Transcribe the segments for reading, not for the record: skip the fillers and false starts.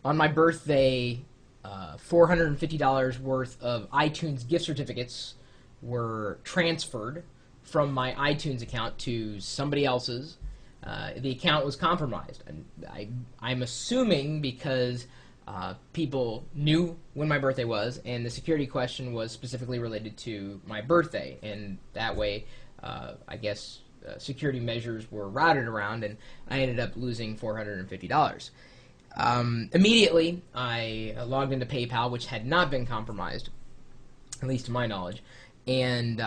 on my birthday, $450 worth of iTunes gift certificates were transferred from my iTunes account to somebody else's. The account was compromised. And I'm assuming because people knew when my birthday was, and the security question was specifically related to my birthday. And that way, I guess security measures were routed around, and I ended up losing $450. Immediately, I logged into PayPal, which had not been compromised, at least to my knowledge, and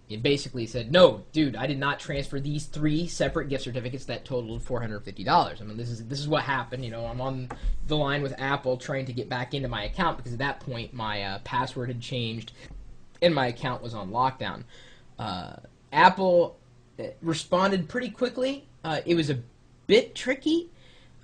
it basically said, no, dude, I did not transfer these 3 separate gift certificates that totaled $450. I mean, this is what happened. You know, I'm on the line with Apple trying to get back into my account because at that point my password had changed and my account was on lockdown. Apple responded pretty quickly. It was a bit tricky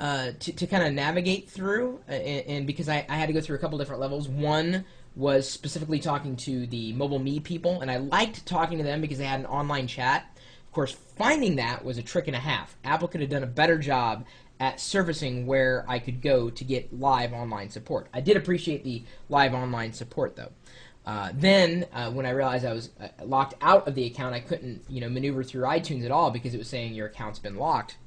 to kind of navigate through, and because I had to go through a couple different levels. One was specifically talking to the MobileMe people, and I liked talking to them because they had an online chat. Of course, finding that was a trick and a half. Apple could have done a better job at surfacing where I could go to get live online support. I did appreciate the live online support, though. Then, when I realized I was locked out of the account, I couldn't, maneuver through iTunes at all because it was saying your account's been locked.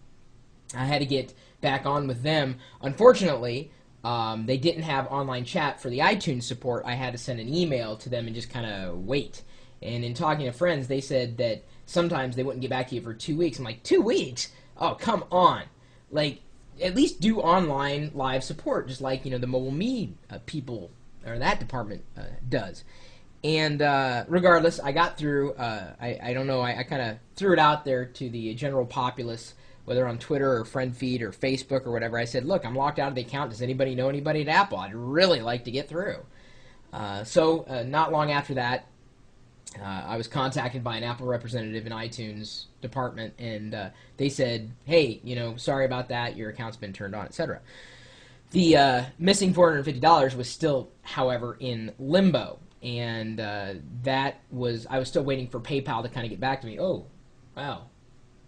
I had to get back on with them. Unfortunately, they didn't have online chat for the iTunes support. I had to send an email to them and just kind of wait. And in talking to friends, they said that sometimes they wouldn't get back to you for 2 weeks. I'm like, 2 weeks? Oh, come on. Like, at least do online live support, just like, the MobileMe people, or that department does. And regardless, I got through. I don't know, I kind of threw it out there to the general populace, whether on Twitter or friend feed or Facebook or whatever. I said, look, I'm locked out of the account. Does anybody know anybody at Apple? I'd really like to get through. So not long after that, I was contacted by an Apple representative in iTunes department, and they said, hey, sorry about that. Your account's been turned on, etc. The missing $450 was still, however, in limbo, and I was still waiting for PayPal to kind of get back to me. Oh, wow.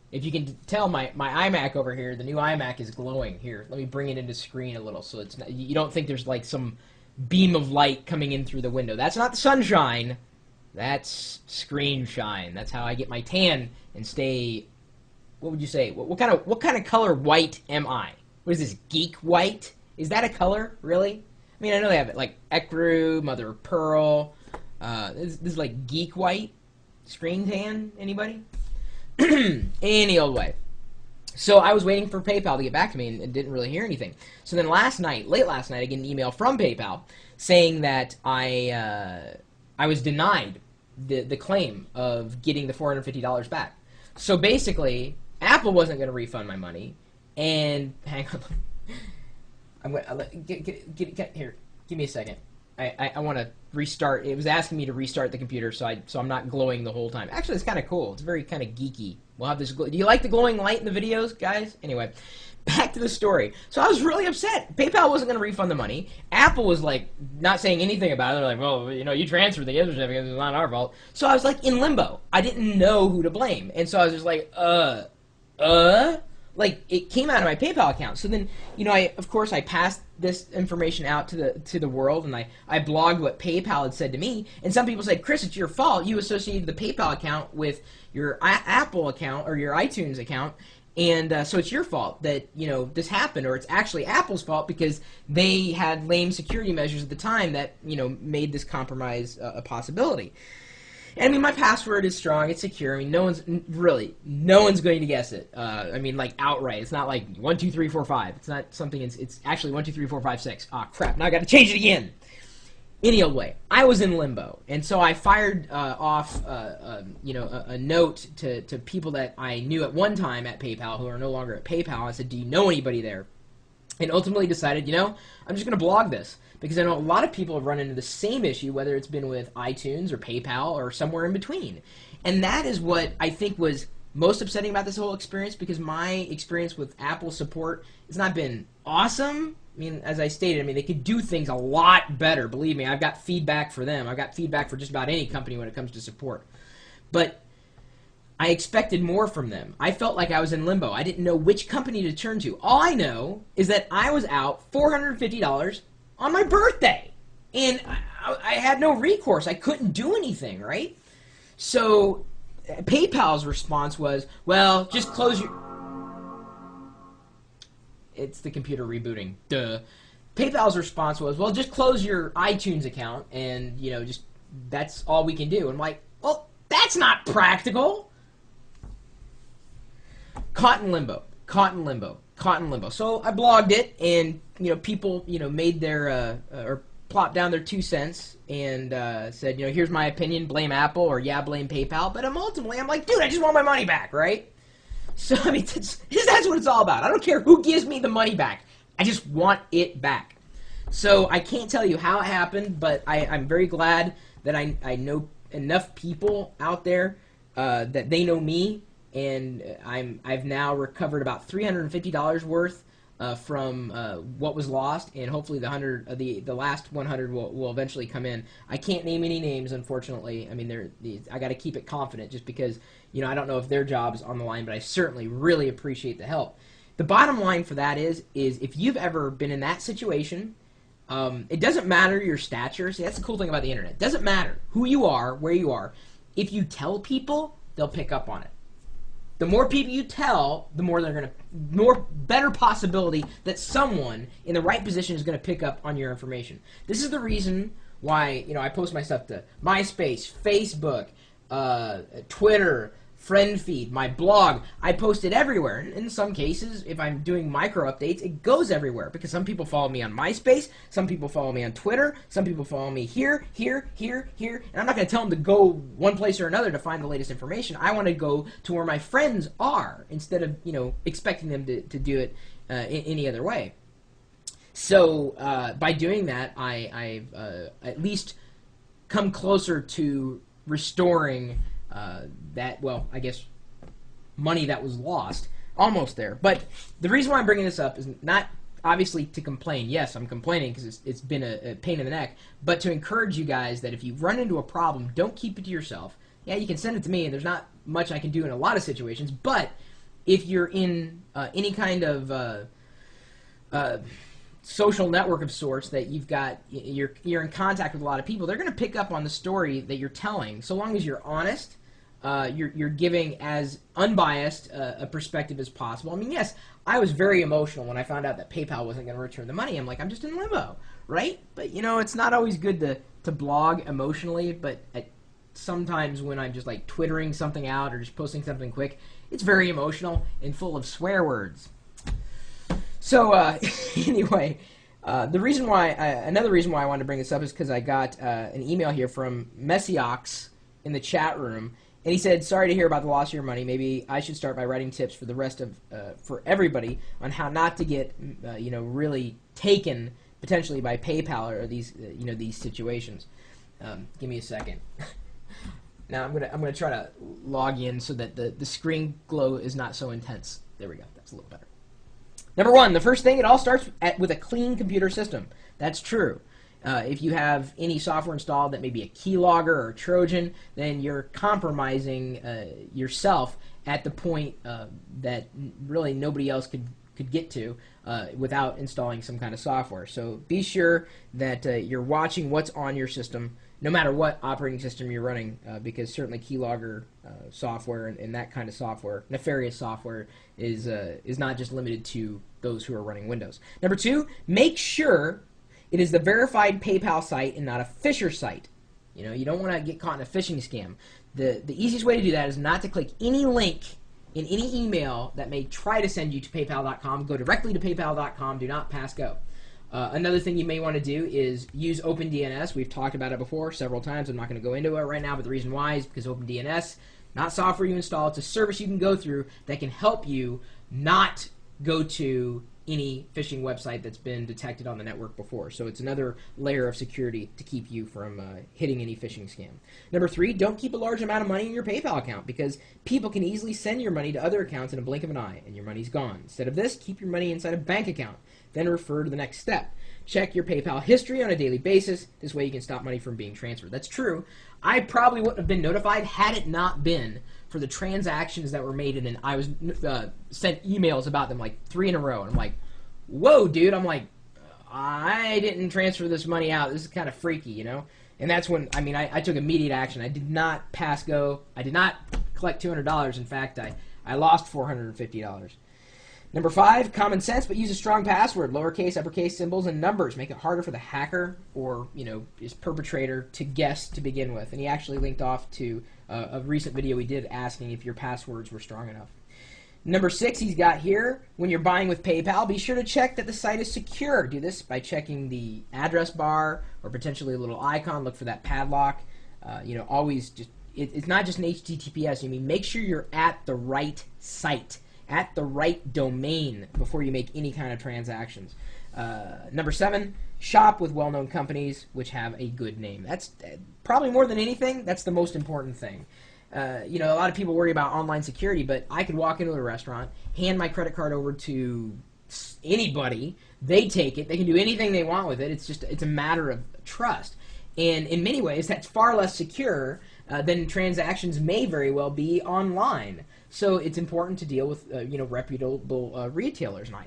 If you can tell, my iMac over here, the new iMac is glowing. Here, let me bring it into screen a little so it's not, you don't think there's like some beam of light coming in through the window. That's not the sunshine. That's screen shine. That's how I get my tan and stay. What would you say? What kind of color white am I? What is this, geek white? Is that a color, really? I mean, I know they have it like ecru, mother of pearl. This is like geek white, screen tan. Anybody? Any old way. So I was waiting for PayPal to get back to me and didn't really hear anything. So then late last night, I get an email from PayPal saying that I was denied the claim of getting the $450 back. So basically, Apple wasn't going to refund my money, and hang on, I'm going to here. Give me a second. I want to restart. It was asking me to restart the computer, so I'm not glowing the whole time. Actually, it's kind of cool. It's very kind of geeky. We'll have this. Do you like the glowing light in the videos, guys? Anyway, back to the story. So I was really upset. PayPal wasn't going to refund the money. Apple was like not saying anything about it. They're like, well, you transferred the gift certificate. It's not our fault. So I was like in limbo. I didn't know who to blame, and so I was just like, like it came out of my PayPal account. So then, of course I passed this information out to the world, and I blogged what PayPal had said to me. And some people said, Chris, it's your fault. You associated the PayPal account with your Apple account or your iTunes account, and so it's your fault that this happened, or it's actually Apple's fault because they had lame security measures at the time that made this compromise a possibility. And I mean, my password is strong, it's secure. I mean, no one's going to guess it. I mean, like outright. It's not like 1, 2, 3, 4, 5. It's not something. It's actually 1, 2, 3, 4, 5, 6. Ah, crap! Now I got to change it again. Any old way. I was in limbo, and so I fired off, a note to people that I knew at one time at PayPal who are no longer at PayPal. I said, "Do you know anybody there?" And ultimately decided, I'm just going to blog this. Because I know a lot of people have run into the same issue, whether it's been with iTunes or PayPal or somewhere in between. And that is what I think was most upsetting about this whole experience, because my experience with Apple support has not been awesome. I mean, as I stated, they could do things a lot better. Believe me, I've got feedback for them. I've got feedback for just about any company when it comes to support. But I expected more from them. I felt like I was in limbo. I didn't know which company to turn to. All I know is that I was out $450 on my birthday. And I had no recourse. I couldn't do anything, right? So PayPal's response was, well, just close your... It's the computer rebooting. Duh. PayPal's response was, well, just close your iTunes account and, you know, just that's all we can do. And I'm like, well, that's not practical. Caught in limbo. So I blogged it, and, you know, people, you know, made their, or plopped down their 2 cents and said, you know, here's my opinion, blame Apple, or yeah, blame PayPal. But ultimately, I'm like, dude, I just want my money back, right? So, I mean, that's what it's all about. I don't care who gives me the money back. I just want it back. So I can't tell you how it happened, but I'm very glad that I know enough people out there that they know me, and I've now recovered about $350 worth from what was lost, and hopefully the last 100 will eventually come in. I can't name any names, unfortunately. I mean, I got to keep it confident, just because, you know, I don't know if their job is on the line, but I certainly really appreciate the help. The bottom line for that is if you've ever been in that situation, it doesn't matter your stature. See, that's the cool thing about the internet. It doesn't matter who you are, where you are. If you tell people, they'll pick up on it. The more people you tell, the more better possibility that someone in the right position is going to pick up on your information. This is the reason why, you know, I post my stuff to MySpace, Facebook, Twitter, friend feed, my blog. I post it everywhere. In some cases, if I'm doing micro updates, it goes everywhere, because some people follow me on MySpace, some people follow me on Twitter, some people follow me here, and I'm not going to tell them to go one place or another to find the latest information. I want to go to where my friends are, instead of, you know, expecting them to do it in any other way. So by doing that, I've at least come closer to restoring that, well, I guess, money that was lost. Almost there. But the reason why I'm bringing this up is not obviously to complain. Yes, I'm complaining because it's been a pain in the neck, but to encourage you guys that if you run into a problem, don't keep it to yourself. Yeah, you can send it to me, and there's not much I can do in a lot of situations, but if you're in any kind of social network of sorts that you're in contact with a lot of people, they're going to pick up on the story that you're telling, so long as you're honest. You're giving as unbiased a perspective as possible. I mean, yes, I was very emotional when I found out that PayPal wasn't going to return the money. I'm like, I'm just in limbo, right? But, you know, it's not always good to blog emotionally, but sometimes when I'm just, like, twittering something out or just posting something quick, it's very emotional and full of swear words. So, anyway, another reason why I wanted to bring this up is because I got an email here from Messiox in the chat room. And he said, sorry to hear about the loss of your money. Maybe I should start by writing tips for the rest of, for everybody on how not to get, you know, really taken potentially by PayPal or these, you know, these situations. Give me a second. Now I'm gonna try to log in so that the screen glow is not so intense. There we go. That's a little better. Number one, the first thing, it all starts with a clean computer system. That's true. If you have any software installed that may be a keylogger or a Trojan, then you're compromising yourself at the point that really nobody else could get to without installing some kind of software. So be sure that you're watching what's on your system, no matter what operating system you're running, because certainly keylogger software and that kind of software, nefarious software, is not just limited to those who are running Windows. Number two, make sure it is the verified PayPal site and not a Fisher site. You know, you don't want to get caught in a phishing scam. The easiest way to do that is not to click any link in any email that may try to send you to PayPal.com. Go directly to PayPal.com. Do not pass go. Another thing you may want to do is use OpenDNS. We've talked about it before several times. I'm not going to go into it right now, but the reason why is because OpenDNS, not software you install, it's a service you can go through that can help you not go to any phishing website that's been detected on the network before. So it's another layer of security to keep you from hitting any phishing scam. Number three, don't keep a large amount of money in your PayPal account, because people can easily send your money to other accounts in a blink of an eye and your money's gone. Instead of this, keep your money inside a bank account. Then refer to the next step. Check your PayPal history on a daily basis. This way you can stop money from being transferred. That's true. I probably wouldn't have been notified had it not been for the transactions that were made, and I was sent emails about them like 3 in a row, and I'm like, whoa, dude. I'm like, I didn't transfer this money out. This is kind of freaky, you know? And that's when, I mean, I took immediate action. I did not pass go. I did not collect $200. In fact, I lost $450. Number 5, common sense, but use a strong password. Lowercase, uppercase symbols, and numbers make it harder for the hacker or, you know, his perpetrator to guess to begin with. And he actually linked off to a recent video we did asking if your passwords were strong enough. Number 6, he's got here, when you're buying with PayPal, be sure to check that the site is secure. Do this by checking the address bar or potentially a little icon. Look for that padlock. You know, always just, it's not just an HTTPS. I mean, make sure you're at the right site, at the right domain before you make any kind of transactions. Number 7, shop with well-known companies which have a good name. That's probably more than anything, that's the most important thing. You know, a lot of people worry about online security, but I could walk into a restaurant, hand my credit card over to anybody, they take it, they can do anything they want with it. It's a matter of trust. And in many ways, that's far less secure than transactions may very well be online. So it's important to deal with, you know, reputable retailers. And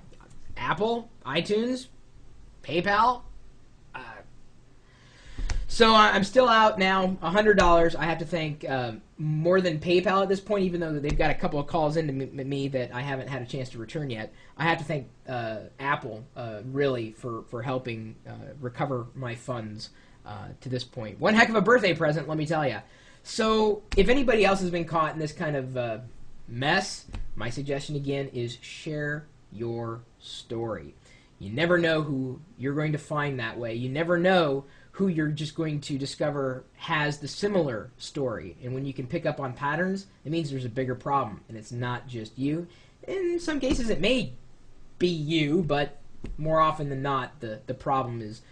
Apple, iTunes, PayPal. So I'm still out now, $100. I have to thank more than PayPal at this point, even though they've got a couple of calls into me that I haven't had a chance to return yet. I have to thank Apple, really, for helping recover my funds to this point. One heck of a birthday present, let me tell you. So if anybody else has been caught in this kind of mess, my suggestion again is share your story. You never know who you're going to find that way. You never know who you're just going to discover has the similar story. And when you can pick up on patterns, it means there's a bigger problem, and it's not just you. In some cases, it may be you, but more often than not, the problem is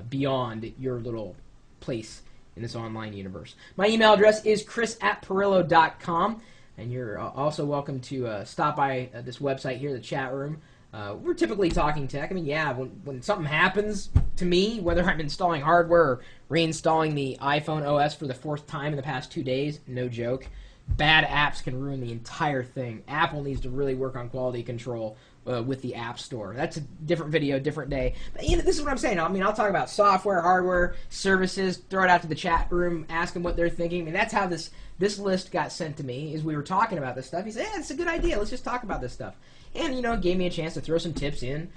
beyond your little place in this online universe. My email address is chris@pirillo.com, and you're also welcome to stop by this website here, the chat room. We're typically talking tech. I mean, yeah, when something happens to me, whether I'm installing hardware or reinstalling the iPhone OS for the 4th time in the past 2 days, no joke, bad apps can ruin the entire thing. Apple needs to really work on quality control with the App Store. That's a different video, different day. But you know, this is what I'm saying. I mean, I'll talk about software, hardware, services, throw it out to the chat room, ask them what they're thinking. I mean, that's how this list got sent to me, is we were talking about this stuff. He said, yeah, it's a good idea. Let's just talk about this stuff. And, you know, it gave me a chance to throw some tips in,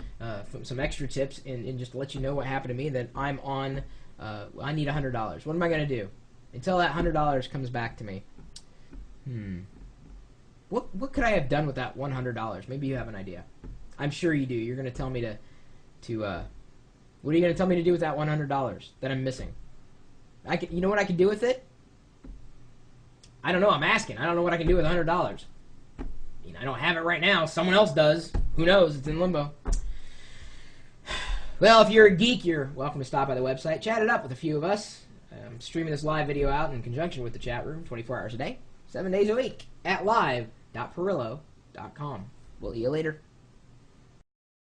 some extra tips, and just to let you know what happened to me, that I'm on, I need $100. What am I going to do until that $100 comes back to me? What could I have done with that $100? Maybe you have an idea. I'm sure you do. You're going to tell me what are you going to tell me to do with that $100 that I'm missing? You know what I could do with it? I don't know. I'm asking. I don't know what I can do with $100. I mean, I don't have it right now. Someone else does. Who knows? It's in limbo. Well, if you're a geek, you're welcome to stop by the website. Chat it up with a few of us. I'm streaming this live video out in conjunction with the chat room 24 hours a day, 7 days a week at live.pirillo.com. We'll see you later.